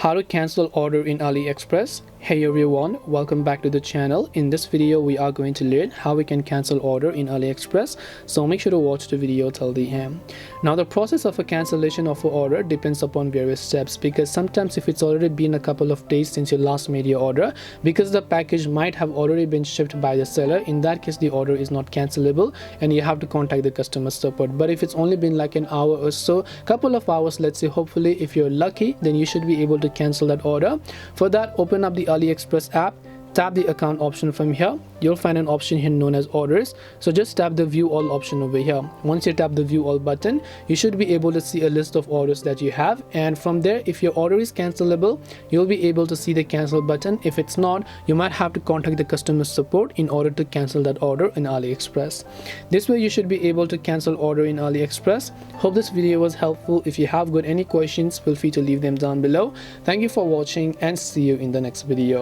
How to cancel order in AliExpress. Hey everyone, welcome back to the channel. In this video we are going to learn how we can cancel order in AliExpress, so make sure to watch the video till the end. Now the process of a cancellation of an order depends upon various steps, because sometimes if it's already been a couple of days since you last made your order, because the package might have already been shipped by the seller, in that case the order is not cancelable and you have to contact the customer support. But if it's only been like an hour or so, couple of hours, let's say, hopefully if you're lucky, then you should be able to cancel that order. For that, open up the AliExpress app, tap the account option from here. You'll find an option here known as orders, so just tap the view all option over here. Once you tap the view all button, you should be able to see a list of orders that you have, and from there, if your order is cancelable, you'll be able to see the cancel button. If it's not, you might have to contact the customer support in order to cancel that order in AliExpress. This way you should be able to cancel order in AliExpress. Hope this video was helpful. If you have got any questions, feel free to leave them down below. Thank you for watching and see you in the next video.